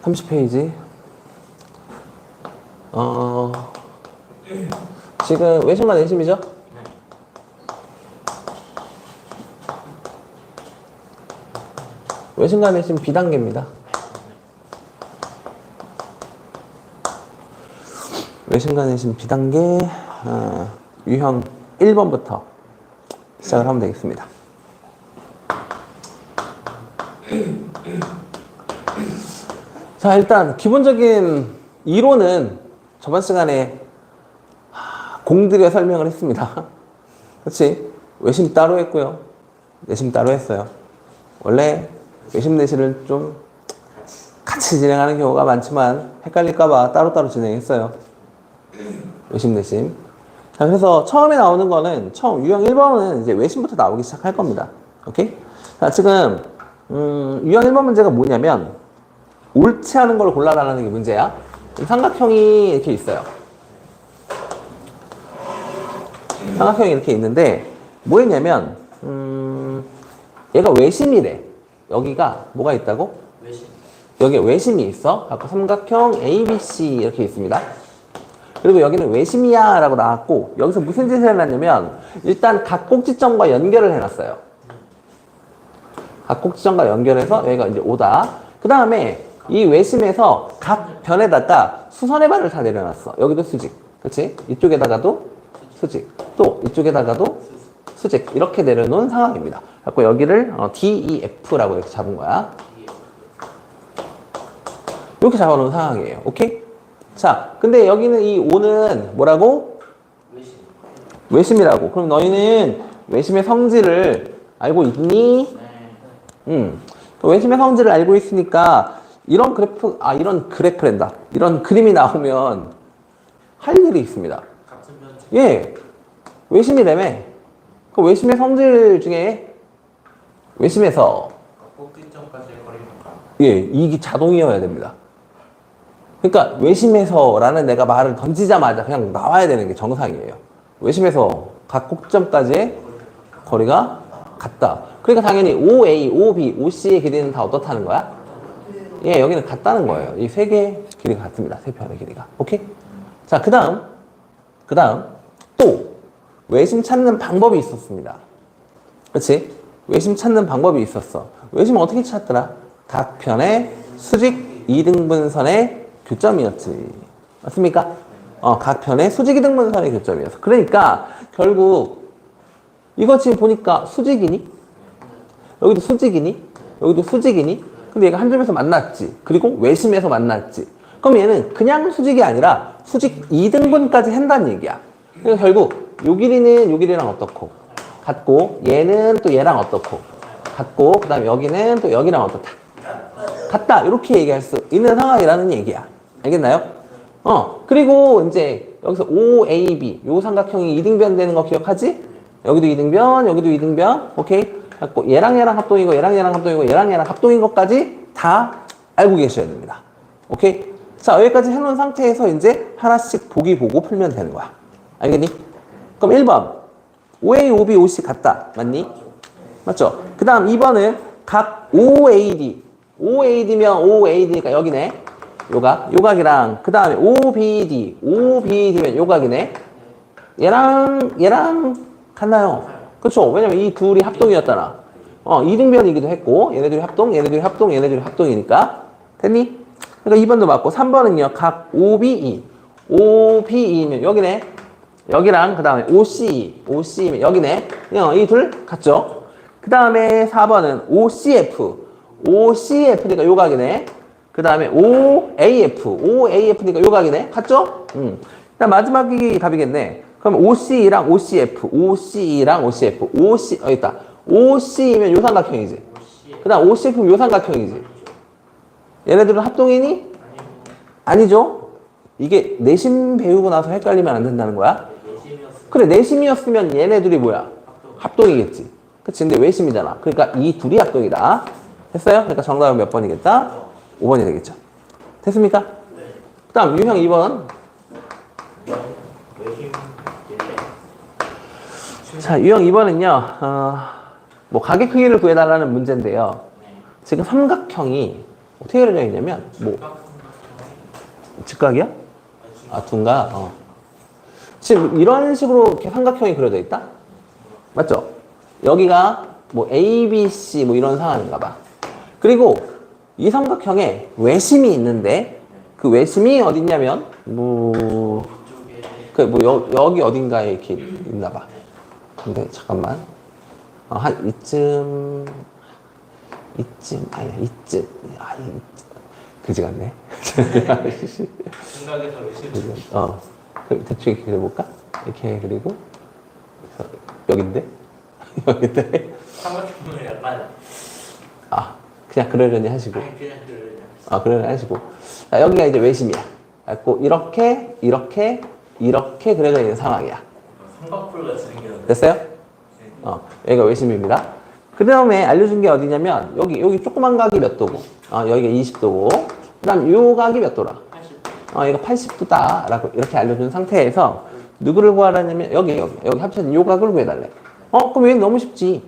30페이지. 지금 외심과 내심이죠? 외심과 내심 B단계입니다. 외심과 내심 B단계, 유형 1번부터 시작을 하면 되겠습니다. 자, 일단 기본적인 이론은 저번 시간에 공들여 설명을 했습니다. 그렇지? 외심 따로 했고요. 내심 따로 했어요. 원래 외심 내심을 좀 같이 진행하는 경우가 많지만 헷갈릴까봐 따로따로 진행했어요. 외심 내심. 자, 그래서 처음에 나오는 거는 유형 1번은 이제 외심부터 나오기 시작할 겁니다. 오케이? 자, 지금 유형 1번 문제가 뭐냐면 옳지 않은 걸 골라달라는 게 문제야. 삼각형이 이렇게 있어요. 삼각형이 이렇게 있는데 뭐였냐면 얘가 외심이래. 여기가 뭐가 있다고? 외심. 여기에 외심이 있어. 아까 삼각형 ABC 이렇게 있습니다. 그리고 여기는 외심이야 라고 나왔고 여기서 무슨 짓을 해놨냐면 일단 각 꼭지점과 연결을 해놨어요. 각 꼭지점과 연결해서 여기가 이제 O다. 그 다음에 이 외심에서 각 변에다가 수선의 발을 다 내려놨어. 여기도 수직. 그렇지? 이쪽에다가도 수직. 또 이쪽에다가도 수직. 이렇게 내려놓은 상황입니다. 그래서 여기를 DEF라고 이렇게 잡은 거야. 이렇게 잡아놓은 상황이에요. 오케이? 자, 근데 여기는 이 O는 뭐라고? 외심. 외심이라고. 그럼 너희는 외심의 성질을 알고 있니? 네. 외심의 성질을 알고 있으니까 이런 그래프랜다. 이런 그림이 나오면 할 일이 있습니다. 같은 변칙. 예. 외심이라며. 그 외심의 성질 중에 외심에서 꼭지점까지의 거리만큼. 예, 이게 자동이어야 됩니다. 그러니까 외심에서라는 내가 말을 던지자마자 그냥 나와야 되는 게 정상이에요. 외심에서 각 꼭지점까지의 거리가 같다. 그러니까 당연히 OA, OB, OC의 길이는 다 어떻다는 거야? 예, 여기는 같다는 거예요. 이 세 개의 길이가 같습니다. 세 편의 길이가. 오케이? 자, 그 다음 또 외심 찾는 방법이 있었습니다. 그렇지? 외심 찾는 방법이 있었어. 외심은 어떻게 찾더라? 각 편의 수직 이등분선의 교점이었지. 맞습니까? 각 편의 수직 이등분선의 교점이었어. 그러니까 결국 이거 지금 보니까 수직이니? 여기도 수직이니? 여기도 수직이니? 근데 얘가 한 점에서 만났지. 그리고 외심에서 만났지. 그럼 얘는 그냥 수직이 아니라 수직 2등분까지 한다는 얘기야. 그러니까 결국 요 길이는 요 길이랑 어떻고 같고 얘는 또 얘랑 어떻고 같고 그 다음에 여기는 또 여기랑 어떻다. 같다. 이렇게 얘기할 수 있는 상황이라는 얘기야. 알겠나요? 그리고 이제 여기서 OAB 요 삼각형이 2등변 되는 거 기억하지? 여기도 2등변, 여기도 2등변. 오케이? 갖고 얘랑 얘랑 합동이고 얘랑 얘랑 합동이고 얘랑 얘랑 합동인 것까지 다 알고 계셔야 됩니다. 오케이? 자, 여기까지 해놓은 상태에서 이제 하나씩 보기 보고 풀면 되는 거야. 알겠니? 그럼 1번 OA, OB, OC 같다. 맞니? 맞죠? 그 다음 2번은 각 OAD OAD면 OAD니까 여기네. 요각이랑 그 다음에 OBD면 요각이네. 얘랑 같나요? 그렇죠. 왜냐면 이 둘이 합동이었잖아. 2등변이기도 했고 얘네들이 합동, 얘네들이 합동, 얘네들이 합동이니까. 됐니? 그러니까 2번도 맞고 3번은요. 각 OBE면 여기네. 여기랑 그 다음에 OCE면 여기네. 이 둘 같죠? 그 다음에 4번은 OCF니까 요각이네. 그 다음에 OAF니까 요각이네. 같죠? 그다음 마지막이 답이겠네. 그럼 OC랑 OCF, 여기 있다. OC면 요 삼각형이지. 그 다음 OCF면 요 삼각형이지. 얘네들은 합동이니? 아니죠. 이게 내심 배우고 나서 헷갈리면 안 된다는 거야. 그래, 내심이었으면 얘네들이 뭐야? 합동이겠지. 그치? 근데 외심이잖아. 그러니까 이 둘이 합동이다. 됐어요? 그러니까 정답은 몇 번이겠다? 5번이 되겠죠. 됐습니까? 그 다음 유형 2번. 자, 유형 2번은요, 뭐 가게 크기를 구해달라는 문제인데요. 지금 삼각형이 어떻게 그려져 있냐면 뭐 직각이야? 아 둔각. 지금 이런 식으로 이렇게 삼각형이 그려져 있다? 맞죠? 여기가 뭐 A, B, C 뭐 이런 상황인가 봐. 그리고 이 삼각형에 외심이 있는데 그 외심이 어딨냐면 여기 어딘가에 이렇게 있나 봐. 근데 잠깐만. 한 이쯤 아니야 이쯤 그지 같네. 생각에서 의심. 그럼 대충 이렇게 그려볼까? 이렇게 그리고 여긴데 여긴데 삼각형을 약간 그냥 그러려니 하시고 아니 그냥 그 그러려니 하시고 자, 여기가 이제 외심이야. 그래서 이렇게 그려져 있는 상황이야. 삼각뿔 같이 생겼는데. 됐어요? 여기가 외심입니다. 그 다음에 알려준 게 어디냐면 여기 조그만 각이 몇 도고 여기가 20도고 그 다음 요 각이 몇 도라? 80. 이거 80도다 라고 이렇게 알려준 상태에서 누구를 구하라냐면 여기 합쳐진 요 각을 구해달래. 그럼 얘는 너무 쉽지.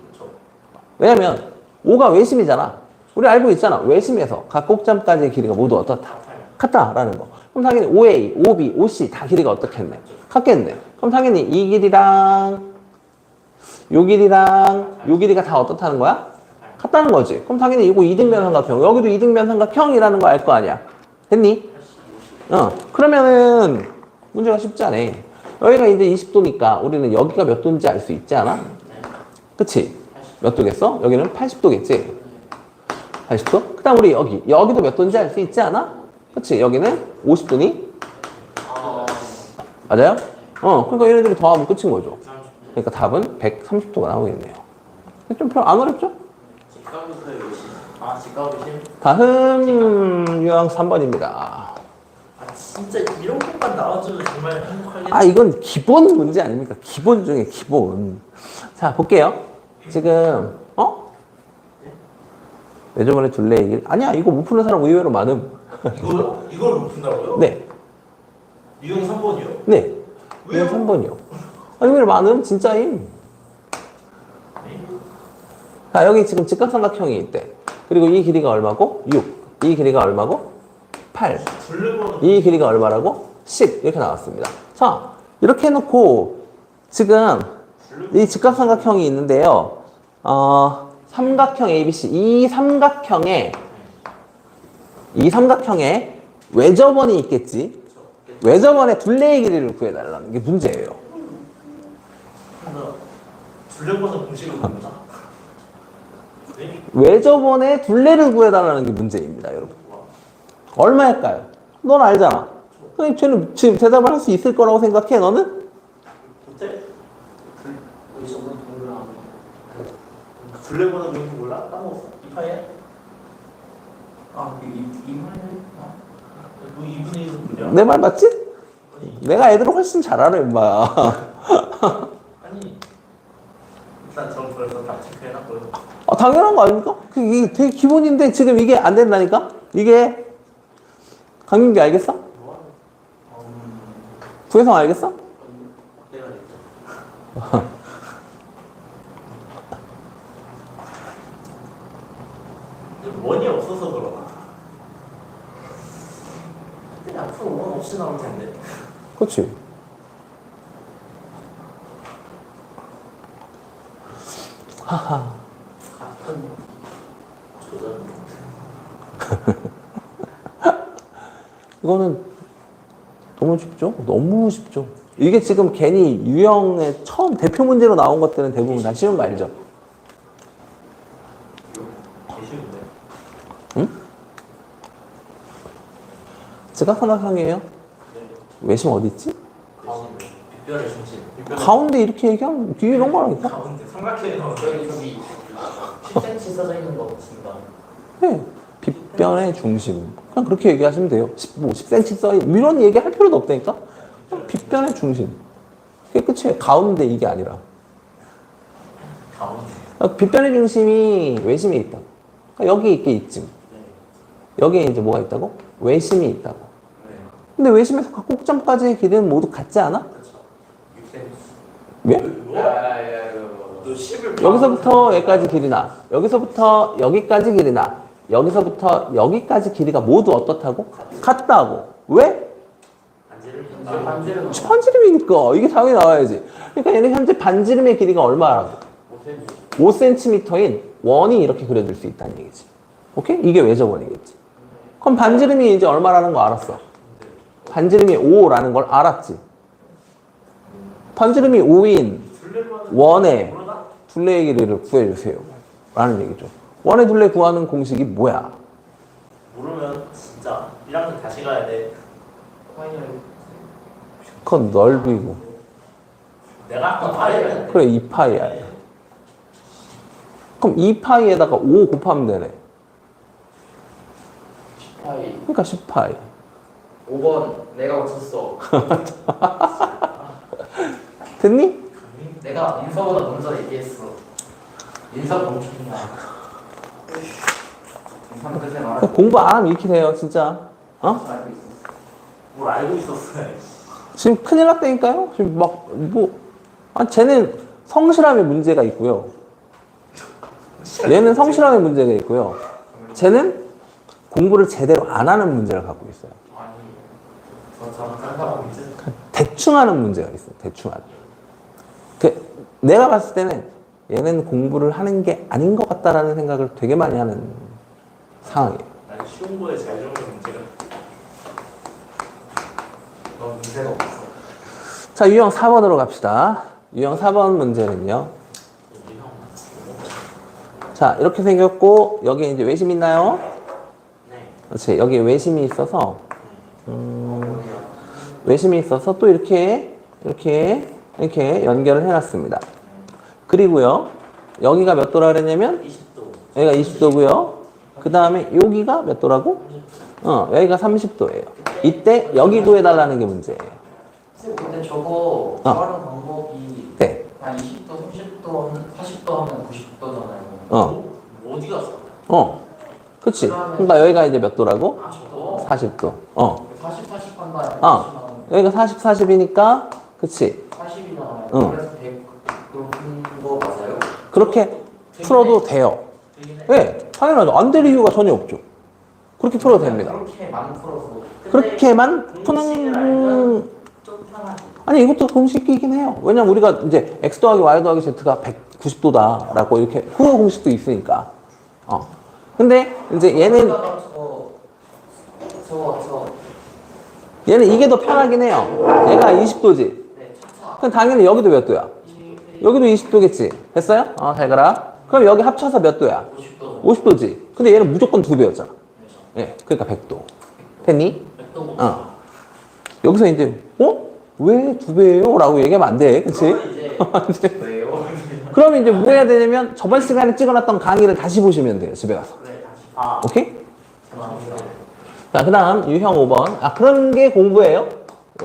왜냐면 5가 외심이잖아. 우리 알고 있잖아. 외심에서 각 꼭점까지의 길이가 모두 어떻다? 같다라는 거. 그럼 당연히 OA, OB, OC 다 길이가 어떻겠네? 같겠네. 그럼 당연히 이 길이랑 요 길이랑 요 길이가 다 어떻다는 거야? 같다는 거지. 그럼 당연히 이거 이등변 삼각형. 여기도 이등변 삼각형이라는 거 알 거 아니야. 됐니? 그러면은 문제가 쉽지 않아. 여기가 이제 20도니까 우리는 여기가 몇 도인지 알 수 있지 않아? 그치? 몇 도겠어? 여기는 80도겠지? 80도? 그 다음 우리 여기도 몇 도인지 알 수 있지 않아? 그치? 여기는 50도니? 맞아요? 그러니까 얘네들이 더하면 끝인 거죠. 그러니까 답은 130도가 나오겠네요. 좀 별로 안 어렵죠? 직각부터의 의심. 직각 의심. 다음 유형 3번입니다. 진짜 이런 것만 나와주면 정말 행복하겠네. 이건 기본 문제 아닙니까? 기본 중에 기본. 자, 볼게요. 지금, 예전에 둘레 얘기를. 아니야, 이거 못 푸는 사람 의외로 많음. 이걸 못 푼다고요? 네. 유형 3번이요? 네. 왜요? 이거 3번이요. 의외로 많음, 진짜임. 자, 여기 지금 직각삼각형이 있대. 그리고 이 길이가 얼마고? 6. 이 길이가 얼마고? 8. 이 길이가 얼마라고? 10. 이렇게 나왔습니다. 자, 이렇게 해놓고 지금 이 직각삼각형이 있는데요. 삼각형 ABC. 이 삼각형에 외접원이 있겠지. 외접원의 둘레의 길이를 구해달라는 게 문제예요. 둘레보다 공식을 봅니다. 외접원의 둘레를 구해달라는 게 문제입니다, 여러분. 얼마일까요? 넌 알잖아. 그럼 쟤는 지금 대답을 할 수 있을 거라고 생각해, 너는? 어때? 우리 저번 동그라미. 둘레보다 공식 몰라? 까먹었어. 이파이야? 이파이야? 뭐 2분의 1은 뭐냐? 내 말 맞지? 내가 애들을 훨씬 잘 알아, 임마. 아니 일단 전 벌써 다 체크해놨고요. 당연한 거 아닙니까? 이게 되게 기본인데 지금 이게 안 된다니까? 이게 강민기 알겠어? 구혜성 알겠어? 내가 냈죠. 원이 없어서 그러나? 근데 앞으로 원 없이 나올 텐데. 그렇지. 하하. 같은 조절. 이거는 너무 쉽죠? 너무 쉽죠. 이게 지금 괜히 유형의 처음 대표 문제로 나온 것들은 대부분 다 쉬운 거 알죠? 계시는데. 응? 직각삼각형이에요? 네. 외심 어디 있지? 가운데. 빗별의 중심. 가운데 이렇게 얘기하면 뒤에 이런 거라니까? 가운데 삼각형에 나온 저기 10cm 써져 있는 거 없습니다. 네. 빗변의 중심. 그냥 그렇게 얘기하시면 돼요. 10cm 이런 얘기 할 필요도 없다니까? 그냥 빗변의 중심. 그게 끝이에요. 가운데 이게 아니라. 가운데. 빗변의 중심이 외심에 있다. 그러니까 여기 있게 있지. 네. 여기에 이제 뭐가 있다고? 외심이 있다고. 네. 근데 외심에서 각 꼭점까지의 길이는 모두 같지 않아? 그렇죠. 6cm. 왜? 야야야 너 10을 여기서부터 여기까지 길이나 여기서부터 여기까지 길이나 여기서부터 여기까지 길이가 모두 어떻다고? 같다고. 왜? 반지름 반지름이니까. 이게 당연히 나와야지. 그러니까 얘는 현재 반지름의 길이가 얼마라고? 5cm인 원이 이렇게 그려질 수 있다는 얘기지. 오케이? 이게 외접원이겠지. 그럼 반지름이 이제 얼마라는 거 알았어. 반지름이 5라는 걸 알았지. 반지름이 5인 원의 둘레의 길이를 구해주세요. 라는 얘기죠. 원의 둘레 구하는 공식이 뭐야? 모르면 진짜 1학년 다시 가야 돼. 그건 넓이고. 내가 아까 파이를 그래, 2파이야. 그럼 2파이에다가 5 곱하면 되네. 10파이 그러니까 10파이. 5번 내가 맞췄어. 됐니? 내가 인서보다 먼저 얘기했어. 인서 멈춘다. 인서는 그때 말하고 공부 안 하면 이렇게 돼요, 진짜. 어? 알고 있어. 뭘 알고 있었어요. 지금 큰일 났다니까요? 지금 막, 쟤는 성실함에 문제가 있고요. 얘는 성실함에 문제가 있고요. 쟤는 공부를 제대로 안 하는 문제를 갖고 있어요. 아니 저처럼 깜깜하고 있지. 대충 하는 문제가 있어요. 대충 하는. 내가 봤을 때는 얘는 공부를 하는 게 아닌 것 같다라는 생각을 되게 많이 하는 상황이에요. 난 쉬운 거에 잘 적는 문제가 넌 문제가 없어. 자, 유형 4번으로 갑시다. 유형 4번 문제는요. 자, 이렇게 생겼고, 여기에 이제 외심 있나요? 네. 그렇지. 여기에 외심이 있어서, 외심이 있어서 또 이렇게 연결을 해놨습니다. 그리고요, 여기가 몇 도라 그랬냐면, 20도. 여기가 20도고요. 그 다음에 여기가 몇 도라고? 여기가 30도예요. 이때 여기 구해달라는 게 문제예요. 선생님 근데 저거 구하는 방법이 네. 한 20도, 30도, 40도 하면 90도잖아요. 어디 갔어? 그치. 그러니까 여기가 이제 몇 도라고? 아 저거 40도. 40, 40 한다. 여기가 40, 40이니까, 그치. 40이잖아요. 응. 그래서 100 그런 거 맞아요? 그렇게 풀어도 돼요. 되긴 해. 네, 당연하죠. 안 될 이유가 전혀 없죠. 그렇게 풀어도 됩니다. 그렇게만 풀어서. 그렇게만 공식을 푸는, 알면 좀 편하지. 아니, 이것도 공식이긴 해요. 왜냐면 우리가 이제 x 더하기 y 더하기 z가 190도다라고 이렇게 후어 공식도 있으니까. 근데 이제 얘는, 저거 얘는 이게 더 편하긴 해요. 얘가 20도지. 네 차차 그럼 당연히 여기도 몇 도야? 여기도 20도겠지. 됐어요? 잘 가라. 그럼 여기 합쳐서 몇 도야? 50도 50도지. 근데 얘는 무조건 2배였잖아. 예, 그러니까 100도. 됐니? 100도 못 여기서 이제, 왜 2배예요? 라고 얘기하면 안 돼. 그치? 이제 왜요? 그러면 이제 뭐 해야 되냐면 저번 시간에 찍어놨던 강의를 다시 보시면 돼요. 집에 가서. 네 다시 아, 오케이? 감사합니다. 자, 그 다음 유형 5번. 그런 게 공부예요.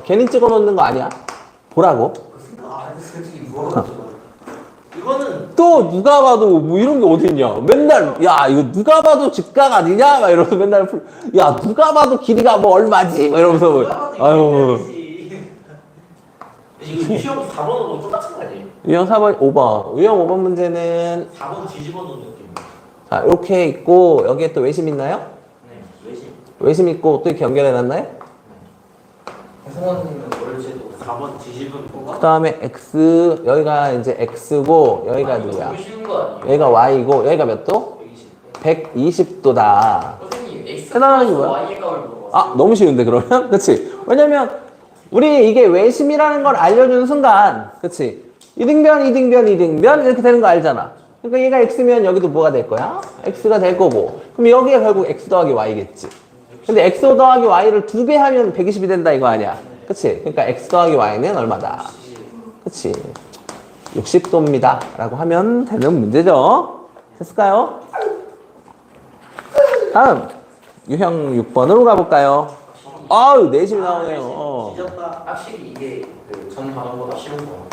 괜히 찍어놓는 거 아니야. 보라고. 솔직히 물어봤죠. 이거는 또 누가 봐도 뭐 이런 게 어딨냐. 맨날, 야, 이거 누가 봐도 직각 아니냐? 막 이러면서 맨날, 야, 누가 봐도 길이가 뭐 얼마지? 막 이러면서, 아유. 이거 시험 4번으로 똑같은 거 아니에요? 유형 4번, 5번. 유형 5번 문제는, 4번 뒤집어 놓은 느낌. 자, 이렇게 있고, 여기에 또 외심 있나요? 네, 외심. 외심 있고, 또 이렇게 연결해놨나요? 성원님은 월제도 4번 뒤집은 그 거가 다음에 x, 여기가 이제 x고, 여기가 누구야? 너무 쉬운 거 아니에요? 여기가 y고, 여기가 몇 도? 120. 120도다. 선생님 X 해당하는 게 뭐야? Y의 값을 물어봤어요. 너무 쉬운데, 그러면? 그치? 왜냐면, 우리 이게 외심이라는 걸 알려주는 순간, 그치? 이등변, 이등변, 이등변, 이렇게 되는 거 알잖아. 그러니까 얘가 x면 여기도 뭐가 될 거야? x가 될 거고. 그럼 여기가 결국 x 더하기 y겠지. 근데 x 더하기 y를 2배 하면 120이 된다, 이거 아니야? 그치? 그러니까 x 더하기 y는 얼마다? 그치? 60도입니다. 라고 하면 되는 문제죠. 됐을까요? 다음, 유형 6번으로 가볼까요? 아유, 내심이 나오네요. 뒤졌다. 확실히 이게 그전 단어보다 쉬운 거.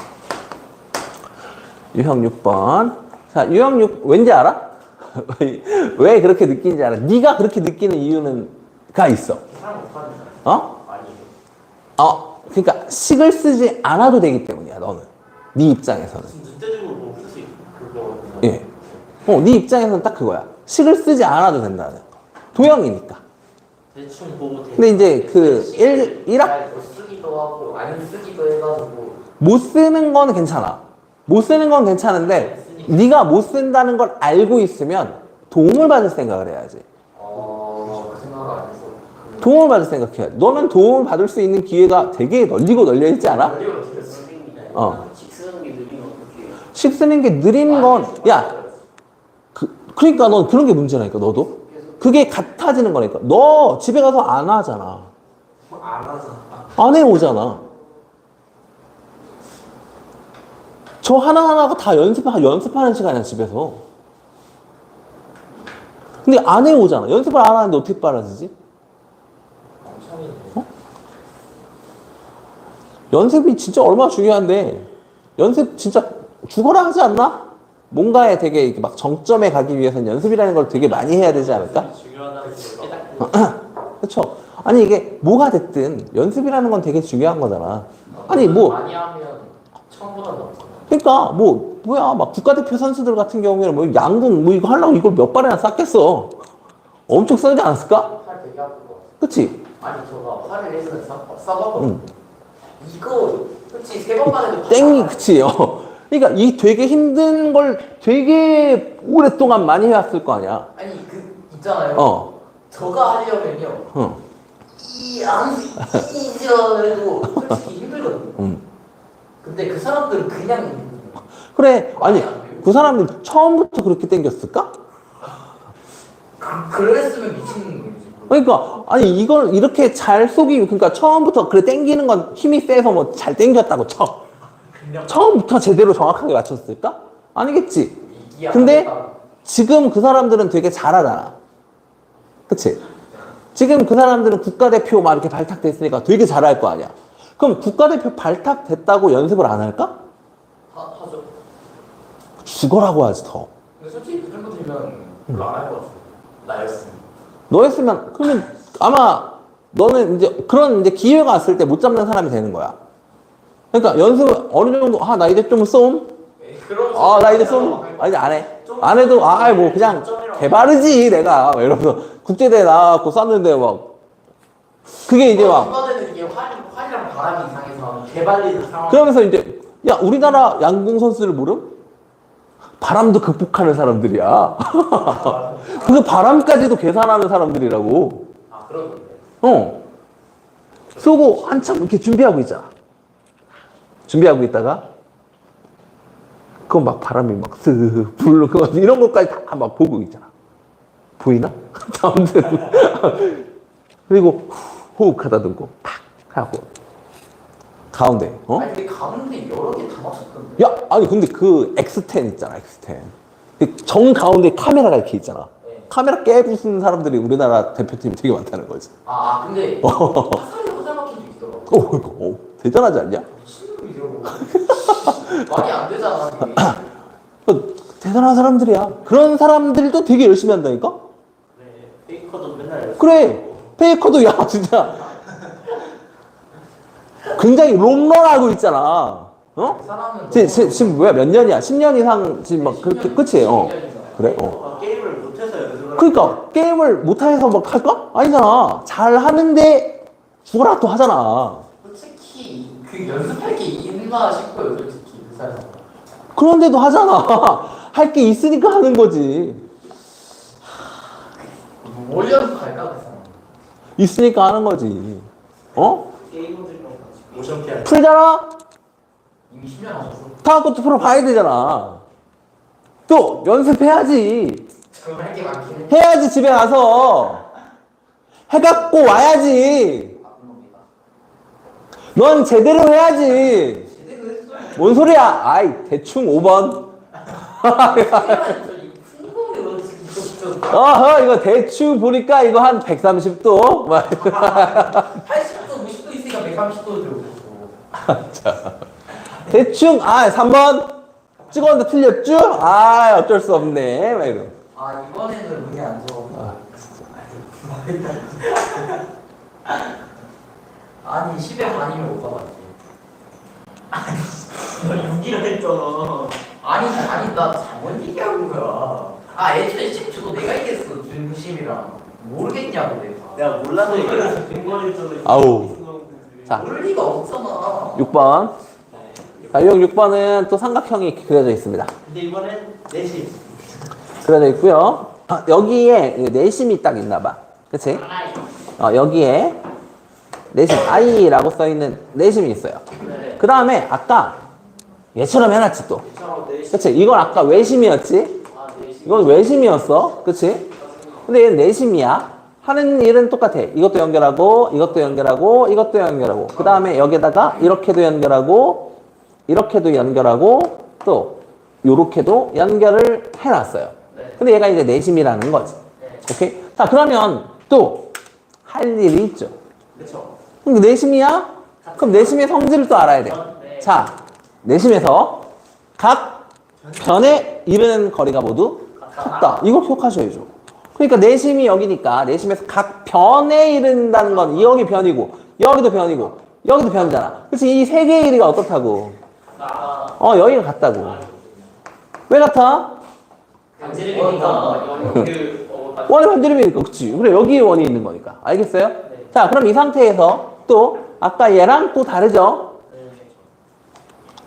유형 6번. 자, 유형 6, 왠지 알아? 왜 그렇게 느끼는지 알아? 네가 그렇게 느끼는 이유는 가 있어. 사람 못하는 사람. 어? 아니에요. 그러니까 식을 쓰지 않아도 되기 때문이야, 너는. 네 입장에서는. 무슨 눈대중으로 뭐 쓸 수 있고 그거. 예. 네 입장에서는 딱 그거야. 식을 쓰지 않아도 된다는 거. 도형이니까. 대충 보고 근데 이제 그 1학 못 쓰기도 하고 안 쓰기도 해가지고 못 쓰는 건 괜찮아. 못 쓰는 건 괜찮은데 네가 못 쓴다는 걸 알고 있으면 도움을 받을 생각을 해야지. 그 생각을 안 했어. 도움을 받을 생각해야지. 너는 도움을 받을 수 있는 기회가 되게 널리고 널려 있지 않아? 어. 식 쓰는 게 느리면 어떡해. 식 쓰는 게 느린 건, 야, 그러니까 넌 그런 게 문제라니까, 너도. 그게 같아지는 거니까. 너 집에 가서 안 하잖아. 안 하잖아. 안 해오잖아. 저 하나하나가 다 연습하는 시간이야, 집에서. 근데 안 해오잖아. 연습을 안 하는데 어떻게 빨라지지? 연습이 진짜 얼마나 중요한데, 연습 진짜 죽어라 하지 않나? 뭔가에 되게 이렇게 막 정점에 가기 위해서는 연습이라는 걸 되게 많이 해야 되지 않을까? 중요하다는 걸 그렇죠. 아니 이게 뭐가 됐든 연습이라는 건 되게 중요한 거잖아. 아니 뭐 많이 하면 처음보다 낫잖아. 그러니까 뭐야 막 국가대표 선수들 같은 경우에는 뭐 양궁 뭐 이거 하려고 이걸 몇 발이나 쌌겠어. 엄청 쓰지 않았을까? 팔 되게 아플 것 같아. 그치? 아니 저가 팔을 예전에 싸봤거든. 이거 그치 3번만 해도 땡이 그치. 그러니까 이 되게 힘든 걸 되게 오랫동안 많이 해왔을 거 아니야. 아니 있잖아요. 저가 하려면요. 어. 이저래도 솔직히 힘들거든요. 근데 그 사람들은 그냥 그래. 아니 그 사람들 처음부터 그렇게 땡겼을까? 그랬으면 미치는 거지. 그러니까 아니 이걸 이렇게 잘 속이 그러니까 처음부터 그래 땡기는 건 힘이 세서 뭐 잘 땡겼다고 쳐. 처음부터 제대로 정확하게 맞췄을까? 아니겠지. 근데 지금 그 사람들은 되게 잘하잖아. 그치? 지금 그 사람들은 국가대표 막 이렇게 발탁됐으니까 되게 잘할 거 아니야. 그럼 국가대표 발탁됐다고 연습을 안 할까? 하죠. 죽어라고 하지 더. 근데 솔직히 그 정도 되면 별로 안 할 것 같아. 나였으면. 너였으면 그러면 아마 너는 이제 그런 이제 기회가 왔을 때 못 잡는 사람이 되는 거야. 그러니까 연습을 어느 정도 나 이제 좀 쏨. 나 이제 쏨. 이제 안 해. 안 해도 뭐 그냥 개바르지 내가 막 이러면서 국제대회 나가고 쐈는데 막 그게 이제 막 이번에는 이게 활이랑 바람이 이상해서 개발리는 상황. 그러면서 이제 야 우리나라 양궁 선수를 모름? 바람도 극복하는 사람들이야. 그 바람까지도 계산하는 사람들이라고. 그러던데. 쏘고 한참 이렇게 준비하고 있잖아. 준비하고 있다가 그거 막 바람이 막 쓱 불고 그거 이런 것까지 다 막 보고 있잖아. 보이나? 아무튼 그리고 호흡 하다 듣고 팍 하고 가운데 아니 근데 가운데 여러 개 다 맞췄던데. 야 아니 근데 그 X10 있잖아 X10 정 가운데 카메라가 이렇게 있잖아. 네. 카메라 깨부수는 사람들이 우리나라 대표팀이 되게 많다는 거지. 근데 화살이 화살 막힌 적 있더라고. 대단하지 않냐? 미친놈이더라고. 말이 안 되잖아. 대단한 사람들이야. 그런 사람들도 되게 열심히 한다니까? 네, 페이커도 맨날 그래. 페이커도 야 진짜 굉장히 롱런하고 있잖아. 그 사람은 지금 뭐야 몇 년이야? 10년 이상 지금 막 그렇게 끝이 그래? 게임을 못해서 연습을 그러니까 게임을 못해서 막 할까? 아니잖아. 잘 하는데 죽어라 또 하잖아. 솔직히 그 연습할 게 있나 싶어요. 솔직히 그 사람. 그런데도 하잖아. 할 게 있으니까 하는 거지. 뭘 연습할까 그 사람. 있으니까 하는 거지. 게임들이랑 같이 모션 피할 풀잖아? 이미 10년 하셨어. 다음 것도 풀어봐야 되잖아. 또 연습해야지. 정말 할게 많긴 해. 해야지 집에 가서. 해갖고 와야지. 넌 제대로 해야지. 제대로 했어요. 뭔 소리야? 아이 대충 5번. 이거 대충 보니까 이거 한 130도. 80도, 50도 있으니까 130도 들고. 대충 3번 찍었는데 틀렸죠? 어쩔 수 없네. 막 이러. 이번에는 운이 안 좋아. 아니 10에 반이면 못 가봤지. 너 6이라 했잖아. 아니 나 잘못 얘기하는 거야. 아 애초에 저도 내가 이겼어 중심이랑 모르겠냐고 내가. 내가 몰라서 이거는 근거리 쪽으로 아우. 자. 모를 리가 없잖아. 6번. 자, 유형 6번은 또 삼각형이 그려져 있습니다. 근데 이번엔 내심. 그려져 있고요. 여기에 내심이 딱 있나 봐. 그치? 여기에 내심, I라고 써있는 내심이 있어요. 네. 그 다음에 아까 얘처럼 해놨지 또. 이처럼 내심. 그치? 이건 아까 외심이었지? 아 내심. 이건 외심이었어. 그치? 근데 얘는 내심이야. 하는 일은 똑같아. 이것도 연결하고, 이것도 연결하고, 이것도 연결하고. 그 다음에 여기다가 이렇게도 연결하고, 이렇게도 연결하고, 또 요렇게도 연결을 해놨어요. 네. 근데 얘가 이제 내심이라는 거지. 네. 오케이? 자, 그러면 또 할 일이 있죠. 그렇죠. 그럼 내심이야? 그럼 내심의 성질을 또 알아야 돼. 네. 자, 내심에서 각 변에 이르는 거리가 모두 같다. 이거 기억하셔야죠. 그러니까 내심이 여기니까 내심에서 각 변에 이른다는 건 여기 변이고 여기도 변이고 여기도 변이잖아. 그렇지? 이 세 개의 길이가 어떻다고? 여기가 같다고. 왜 같아? 반지름이니까 원의 반지름이니까. 그치? 그래, 여기에 원이 있는 거니까. 알겠어요? 네. 자, 그럼 이 상태에서 또 아까 얘랑 또 다르죠?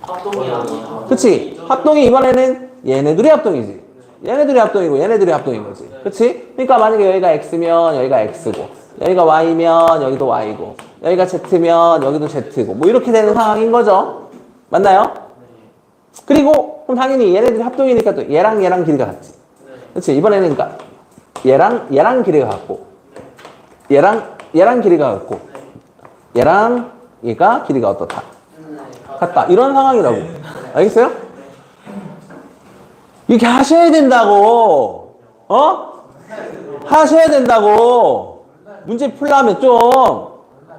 합동이 아니야. 그치? 합동이 이번에는 얘네들이 합동이지. 얘네들이 합동이고 얘네들이 합동인 거지. 그치? 그러니까 만약에 여기가 X면 여기가 X고 여기가 Y면 여기도 Y고 여기가 Z면 여기도 Z고 뭐 이렇게 되는 상황인 거죠. 맞나요? 그리고 그럼 당연히 얘네들이 합동이니까 또 얘랑 얘랑 길이가 같지. 그치? 이번에는 그러니까 얘랑 길이가 같고 얘랑 길이가 같고 얘랑 얘가 길이가 어떻다? 같다. 이런 상황이라고. 알겠어요? 이렇게 하셔야 된다고. 하셔야 된다고. 문제 풀려면 좀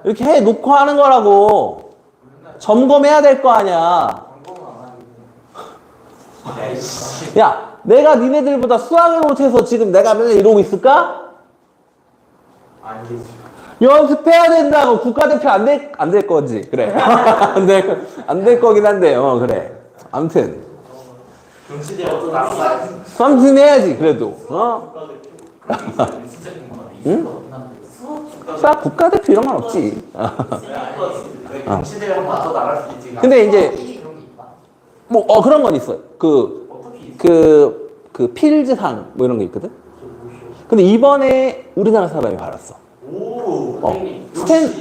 이렇게 해놓고 하는 거라고. 점검해야 될 거 아니야. 야, 내가 니네들보다 수학을 못해서 지금 내가 맨날 이러고 있을까? 연습해야 된다고. 국가대표 안 될 거지. 그래. 안 될 거긴 한데, 그래. 아무튼. 경치대가 또 나랑 삼순 해야지, 그래도. 응? 수학 국가대표 이런 건 없지. 경치대가 한번 더 나갈 수 있지. 근데 이제, 그런 건 있어. 그 필즈상, 뭐 이런 게 있거든? 근데 이번에 우리나라 사람이 받았어. 오.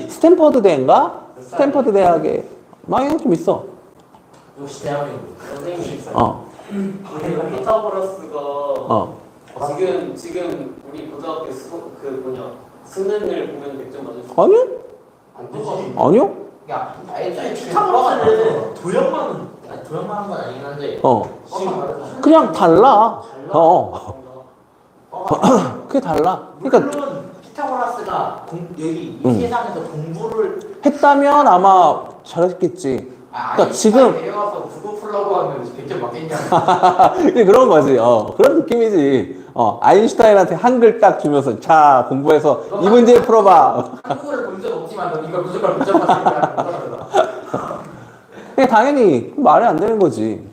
스탠퍼드 대인가? 스탠퍼드 대학에 망이 좀 있어. 역시 대한민국. 선생님. 우리가 피타고라스가 지금 우리 고등학교 수능을 보면 100점 맞을 수 아니요? 안 되지. 아니요? 야, 애초에 피타고라스는 도형만 도형만 한 건 아니긴 한데. 그냥 달라. 그게 달라. 그러니까 물론 피타고라스가 여기 이 응. 세상에서 공부를 했다면 아마 잘했겠지. 그러니까 지금 데려가서 국어 풀라고 하면 100점 맞겠냐? 그냥 그런 거지. 그런 느낌이지. 아인슈타인한테 한글 딱 주면서 자 공부해서 이 문제 풀어봐. 한국어를 본 적 없지만 넌 이걸 무조건 문제 봤으니까. 그냥 당연히 말이 안 되는 거지.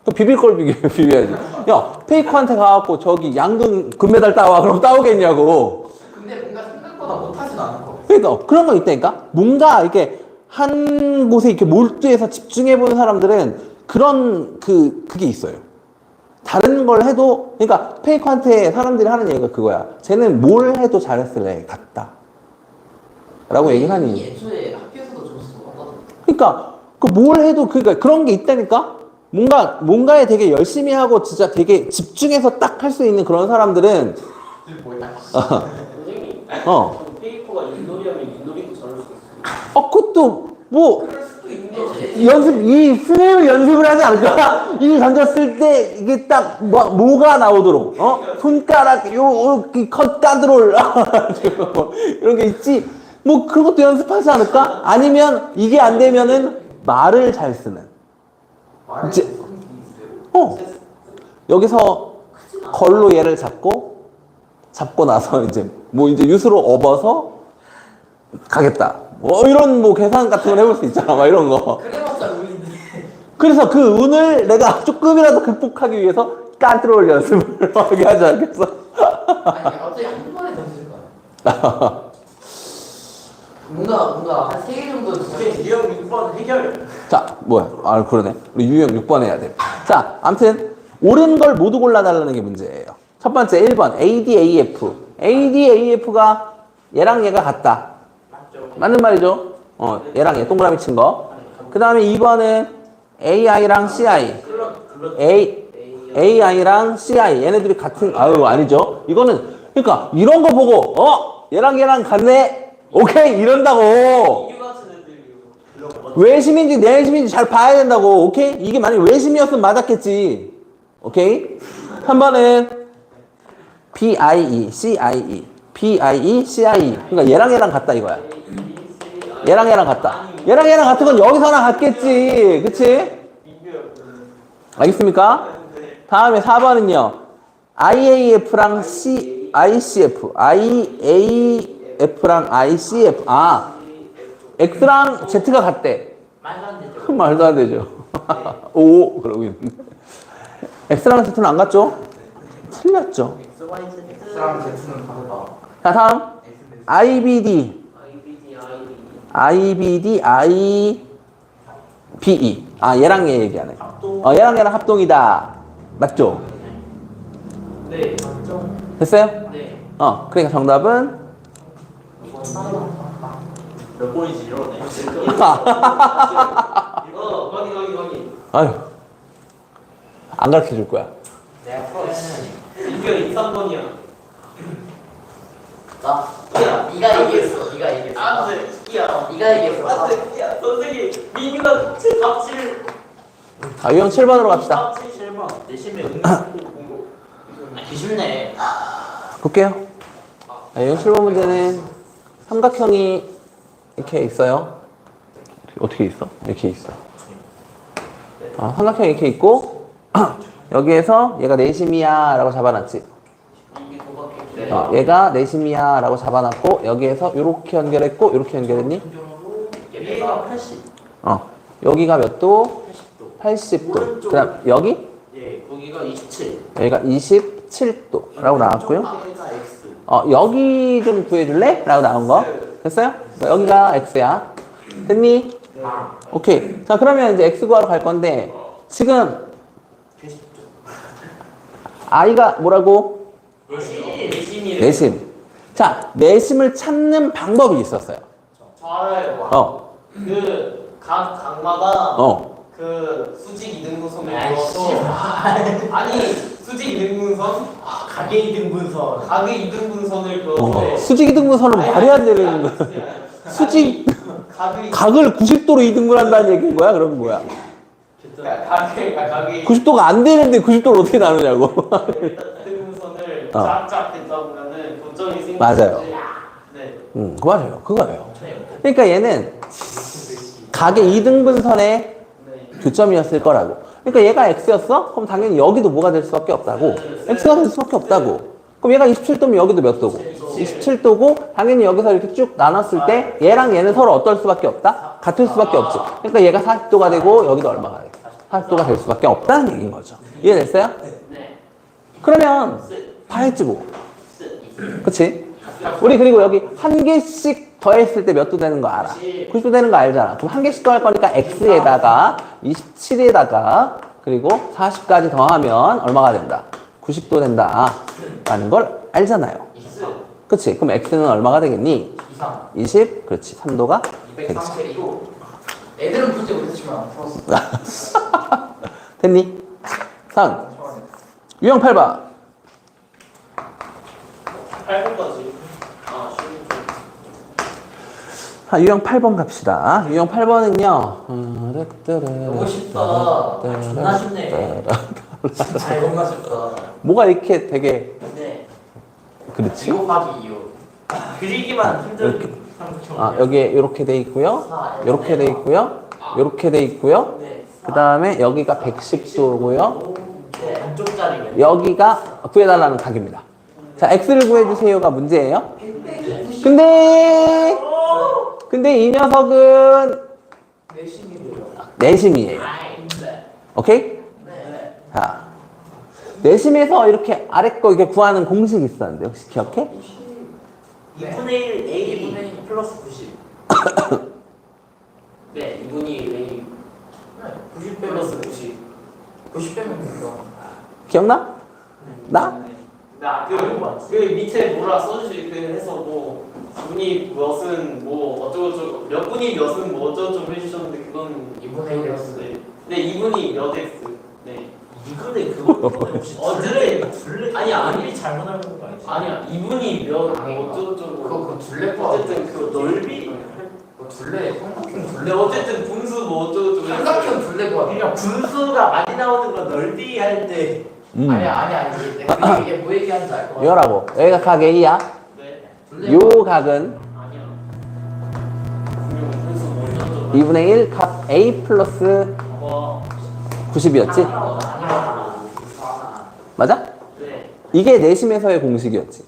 또 비빌 걸 비벼야지. 야 페이커한테 가갖고 저기 양궁 금메달 따와 그럼 따오겠냐고. 근데 뭔가 생각보다 못하진 않을 거. 그러니까 그런 거 있다니까. 뭔가 이렇게 한 곳에 이렇게 몰두해서 집중해보는 사람들은 그런 그게 있어요. 다른 걸 해도, 그러니까 페이커한테 사람들이 하는 얘기가 그거야. 쟤는 뭘 해도 잘했을 애 같다. 라고 얘기를 하니. 애초에 학교에서도 줬어. 그러니까 그 뭘 해도 그러니까 그런 게 있다니까. 뭔가에 되게 열심히 하고 진짜 되게 집중해서 딱 할 수 있는 그런 사람들은 선생님 페이퍼가 윷놀이하면 윷놀이도 잘할 수 있어요. 그것도 뭐 있는데 이 스냅을 연습을 하지 않을까? 이 던졌을 때 이게 딱 뭐가 나오도록 손가락 컷 가드롤 이런 게 있지. 뭐 그런 것도 연습하지 않을까? 아니면 이게 안 되면은 말을 잘 쓰는. 이제 여기서 걸로 얘를 잡고 나서 이제 이제 유수로 업어서 가겠다. 이런 계산 같은 걸 해볼 수 있잖아. 막 이런 거. 그래봤자 우리인데. 그래서 그 운을 내가 조금이라도 극복하기 위해서 컨트롤 연습을 하게 하지 않겠어? 아니 어차피 한 번에 던질 거야. 뭔가 한 3개 정도 우리 유형 6번 해결. 자, 뭐야? 아, 그러네. 우리 유형 6번 해야 돼. 자, 아무튼 옳은 걸 모두 골라달라는 게 문제예요. 첫 번째 1번 ADAF. ADAF가 얘랑 얘가 같다. 맞죠? 맞는 말이죠? 얘랑 얘 동그라미 친 거. 그 다음에 2번은 AI랑 CI. AI랑 CI. 얘네들이 같은, 아유, 아니죠. 이거는, 그러니까 이런 거 보고, 얘랑 얘랑 같네? 오케이, 이런다고. 이유 같은 애들이 외심인지 내심인지 잘 봐야 된다고. 오케이? 이게 만약에 외심이었으면 맞았겠지. 오케이? 3번은 BIE, CIE. BIE, CIE. 그러니까 얘랑 얘랑 같다 이거야. 얘랑 얘랑 같다. 얘랑 얘랑 같은 건 여기서나 같겠지. 그치? 알겠습니까? 다음에 4번은요. IAF랑 ICF. IAF랑 ICF. 아, X랑 Z가 같대. 말도 안 되죠. 말도 안 되죠. 오, 그러고 있는데. X랑 Z는 안 같죠? 틀렸죠. X랑 Z는 다르다. 자, 다음. IBD. IBE. 아, 얘랑 얘 얘기하네. 얘랑 얘랑 합동이다. 맞죠? 네, 맞죠? 됐어요? 네. 그러니까 정답은 몇 번이지 이러네. 거기. 아유. 안 가르쳐 줄 거야. 내가 풀어주는 이거 2, 3번이야. 나 네가 얘기했어. 네가 얘기했어. 아, 네. 야. 네가 얘기했어. 아, 네. 야, 선생님. 민규가 7, 답7. 유형 7번으로 갑시다. 답7, 7번. 내심에 공부. 기쉽네. 볼게요. 유형 7번 문제는 삼각형이 이렇게 있어요. 어떻게 있어? 이렇게 있어. 삼각형이 이렇게 있고 여기에서 얘가 내심이야 라고 잡아놨지. 얘가 내심이야 라고 잡아놨고 여기에서 이렇게 연결했고 이렇게 연결했니? 얘가 80. 여기가 몇 도? 80도. 오른쪽. 그 다음 여기? 예, 거기가 27. 여기가 27도 라고 나왔고요. 얘가 X. 여기 좀 구해줄래? 라고 나온 거. 됐어요? 여기가 X야. 됐니? 오케이. 자, 그러면 이제 X 구하러 갈 건데, 지금, I가 뭐라고? 내심이래. 내심. 자, 내심을 찾는 방법이 있었어요. 저 알아요. 각마다 그 수직 이등분선을 그어서 아니 수직 이등분선 각의 이등분선 각의 이등분선을 그어서 수직 이등분선은 말이 안 되는 거야. 수직, 각을 90도로 이등분한다는 얘기인 거야? 그럼 뭐야? 각의 90도가 안 되는데 90도를 어떻게 나누냐고. 이등분선을 쫙쫙 듣다 보면은 교점이 생기지. 맞아요. 네. 맞아요. 그거예요. 그러니까 얘는 각의 이등분선의 교점이었을 거라고. 그러니까 얘가 X였어? 그럼 당연히 여기도 뭐가 될 수밖에 없다고. X가 될 수밖에 없다고. 그럼 얘가 27도면 여기도 몇 도고? 27도고 당연히 여기서 이렇게 쭉 나눴을 때 얘랑 얘는 서로 어떨 수밖에 없다? 같을 수밖에 없지. 그러니까 얘가 40도가 되고 여기도 얼마가 돼? 40도가 될 수밖에 없다는 얘기인 거죠. 이해됐어요? 네. 그러면 다 했지 뭐. 그치? 우리 그리고 여기 한 개씩 더했을 때 몇 도 되는 거 알아? 90도 되는 거 알잖아. 그럼 한 개씩 더할 거니까 X에다가 27에다가 그리고 40까지 더하면 얼마가 된다? 90도 된다. 라는 걸 알잖아요. 그치? 그럼 X는 얼마가 되겠니? 20? 그렇지. 3도가 되겠지. 230이고 애들은 풀지 못했지만 풀었어. 됐니? 3. 유형 8번. 8번까지. 유형 8번 갑시다. 유형 8번은요. 너무 쉽다. 존나 쉽네. 진짜 겁나 쉽다. 뭐가 이렇게 되게 네. 그렇지? 곱하기 2요. 그리기만 힘든 삼각형. 여기 이렇게 돼 있고요. 이렇게 돼 있고요. 이렇게 돼 있고요. 네. 그 다음에 여기가 110도고요. 네. 안쪽짜리면. 여기가 구해달라는 각입니다. 자, X를 구해주세요가 문제예요. 근데 이 녀석은 내심이래요. 내심이에요. 오케이? 네. 자, 내심에서 이렇게 아래 거 이렇게 구하는 공식이 있었는데 혹시 기억해? 2분의 1 A 2분의 1 플러스 90 네, 2분의 1 90 플러스 빼면 90. 90 빼면 되죠. 기억나? 나? 그 밑에 뭐라 써주시 그 해서 뭐 분이 몇은 뭐 어쩌고저쩌고 몇 분이 몇은 뭐 어쩌고저쩌고 해주셨는데 그건 2분의 1이었어. 네, 2분이 몇 x. 네. 이근에 그거 혹시 둘레 아니. 잘못 알고 거 아니지? 아니야, 2분이 몇 아닌가? 어쩌고저쩌고. 그거 둘레 거. 어쨌든 그 넓이. 그 둘레 삼각형 근데 둘레. 어쨌든 분수 뭐 어쩌고저쩌고. 삼각형 둘레 거. 그러니까 분수가 많이 나오는 거 넓이 할때 아니야. 내가 이게 뭐 얘기하는지 알 것 같아. 이거라고. 여기가 각 A야. 네. 둘레 요 거. 각은 아니야. 분수 뭐 어쩌고저쩌고. 2분의 1 각 A 플러스 뭐. 90이었지? 맞아? 네. 이게 내심에서의 공식이었지.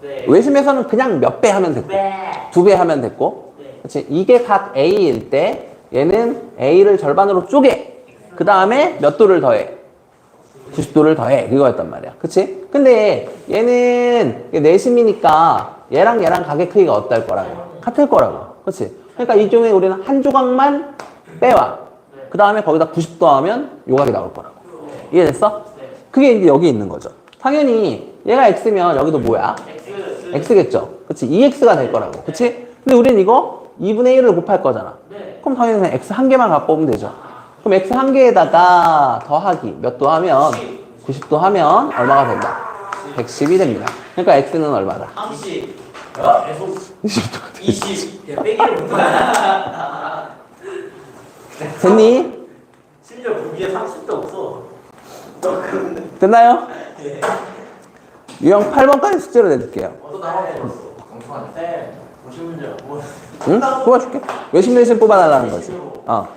네. 외심에서는 그냥 몇 배 하면 됐고, 네. 2배 하면 됐고, 네. 그렇지? 이게 각 A일 때 얘는 A를 절반으로 쪼개. 그 다음에 몇 도를 더해? 90도를 더해. 그거였단 말이야. 그치? 근데 얘는 내심이니까 얘랑 각의 크기가 어떨 거라고? 같을 거라고. 그치? 그러니까 이 중에 우리는 한 조각만 빼와. 그 다음에 거기다 90도 하면 요 각이 나올 거라고. 이해됐어? 네. 그게 이제 여기 있는 거죠. 당연히 얘가 X면 여기도 뭐야? X겠죠? 그치? 2X가 될 거라고. 그치? 근데 우리는 이거 2분의 1을 곱할 거잖아. 네. 그럼 당연히 그냥 X 한 개만 갖고 오면 되죠. 그럼 X 한 개에다가 더하기 몇 도 하면 90도 하면 얼마가 된다? 110이 됩니다. 그러니까 X는 얼마다? 30 계속 20도. 20 빼기를 못해 됐니? 심지어 거기에 30도 없어 됐나요? 유형 8번까지 숙제로 내줄게요. 또 나와버렸어. 멍청하네. 네 50문제 뭐 응? 뽑아줄게. 외심 내심 뽑아달라는 거지. 어.